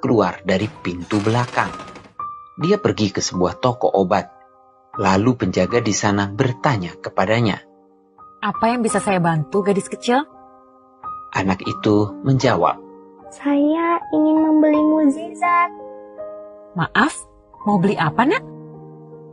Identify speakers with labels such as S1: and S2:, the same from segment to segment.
S1: keluar dari pintu belakang. Dia pergi ke sebuah toko obat. Lalu penjaga di sana bertanya kepadanya,
S2: "Apa yang bisa saya bantu, gadis kecil?"
S1: Anak itu menjawab,
S3: "Saya ingin membeli mukjizat."
S2: "Maaf, mau beli apa, Nak?"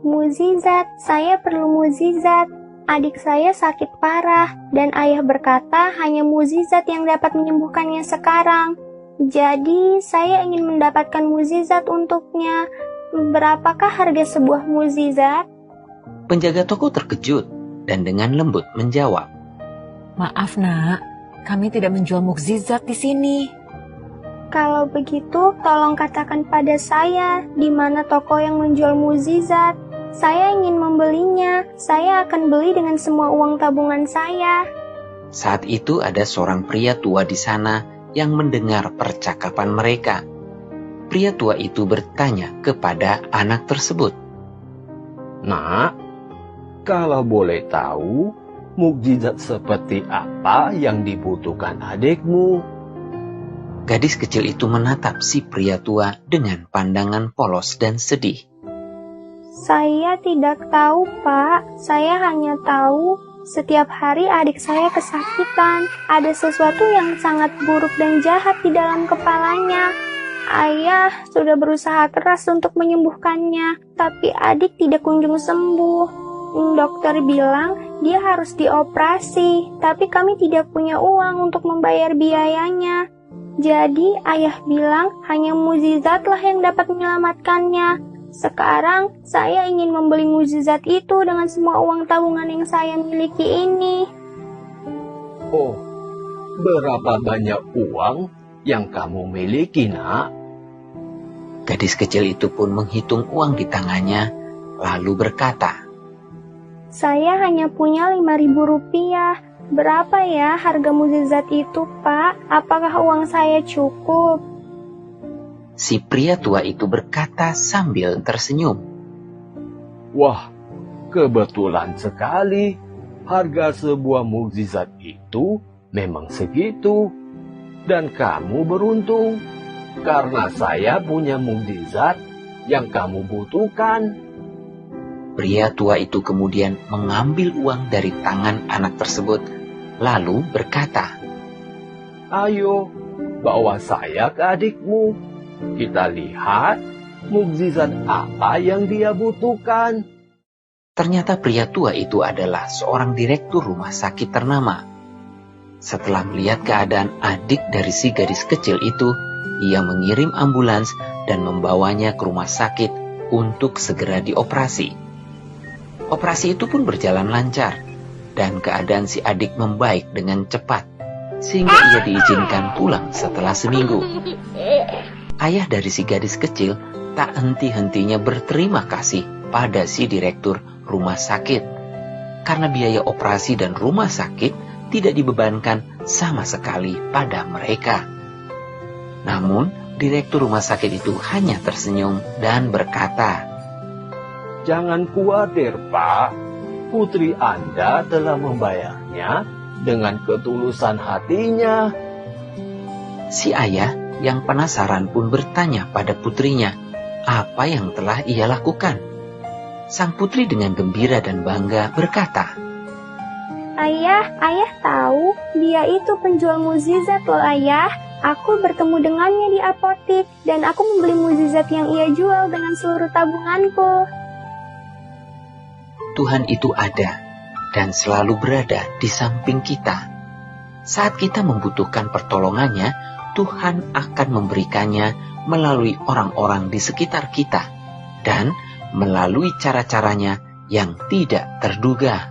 S3: "Mukjizat, saya perlu mukjizat. Adik saya sakit parah dan ayah berkata hanya mukjizat yang dapat menyembuhkannya sekarang. Jadi saya ingin mendapatkan mukjizat untuknya. Berapakah harga sebuah mukjizat?"
S1: Penjaga toko terkejut dan dengan lembut menjawab,
S2: "Maaf, Nak, kami tidak menjual mukjizat di sini."
S3: "Kalau begitu, tolong katakan pada saya di mana toko yang menjual mukjizat. Saya ingin membelinya. Saya akan beli dengan semua uang tabungan saya."
S1: Saat itu ada seorang pria tua di sana yang mendengar percakapan mereka. Pria tua itu bertanya kepada anak tersebut,
S4: "Nak, kalau boleh tahu, mukjizat seperti apa yang dibutuhkan adikmu?"
S1: Gadis kecil itu menatap si pria tua dengan pandangan polos dan sedih.
S3: "Saya tidak tahu, Pak. Saya hanya tahu setiap hari adik saya kesakitan. Ada sesuatu yang sangat buruk dan jahat di dalam kepalanya. Ayah sudah berusaha keras untuk menyembuhkannya, tapi adik tidak kunjung sembuh. Dokter bilang dia harus dioperasi, tapi kami tidak punya uang untuk membayar biayanya. Jadi ayah bilang hanya mukjizatlah yang dapat menyelamatkannya. Sekarang saya ingin membeli mukjizat itu dengan semua uang tabungan yang saya miliki ini."
S4: "Oh, berapa banyak uang yang kamu miliki, Nak?"
S1: Gadis kecil itu pun menghitung uang di tangannya, lalu berkata,
S3: "Saya hanya punya 5.000 rupiah. Berapa ya harga mukjizat itu, Pak? Apakah uang saya cukup?"
S1: Si pria tua itu berkata sambil tersenyum,
S4: "Wah, kebetulan sekali. Harga sebuah mukjizat itu memang segitu. Dan kamu beruntung, karena saya punya mukjizat yang kamu butuhkan."
S1: Pria tua itu kemudian mengambil uang dari tangan anak tersebut, lalu berkata,
S4: "Ayo, bawa saya ke adikmu. Kita lihat mukjizat apa yang dia butuhkan."
S1: Ternyata pria tua itu adalah seorang direktur rumah sakit ternama. Setelah melihat keadaan adik dari si gadis kecil itu, ia mengirim ambulans dan membawanya ke rumah sakit untuk segera dioperasi. Operasi itu pun berjalan lancar, dan keadaan si adik membaik dengan cepat, sehingga ia diizinkan pulang setelah seminggu. Ayah dari si gadis kecil tak henti-hentinya berterima kasih pada si direktur rumah sakit, karena biaya operasi dan rumah sakit tidak dibebankan sama sekali pada mereka. Namun, direktur rumah sakit itu hanya tersenyum dan berkata,
S4: "Jangan khawatir, Pak. Putri Anda telah membayarnya dengan ketulusan hatinya."
S1: Si ayah yang penasaran pun bertanya pada putrinya apa yang telah ia lakukan. Sang putri dengan gembira dan bangga berkata,
S3: Ayah tahu dia itu penjual mukjizat loh, Ayah. Aku bertemu dengannya di apotik dan aku membeli mukjizat yang ia jual dengan seluruh tabunganku."
S1: Tuhan itu ada dan selalu berada di samping kita. Saat kita membutuhkan pertolongannya, Tuhan akan memberikannya melalui orang-orang di sekitar kita dan melalui cara-caranya yang tidak terduga.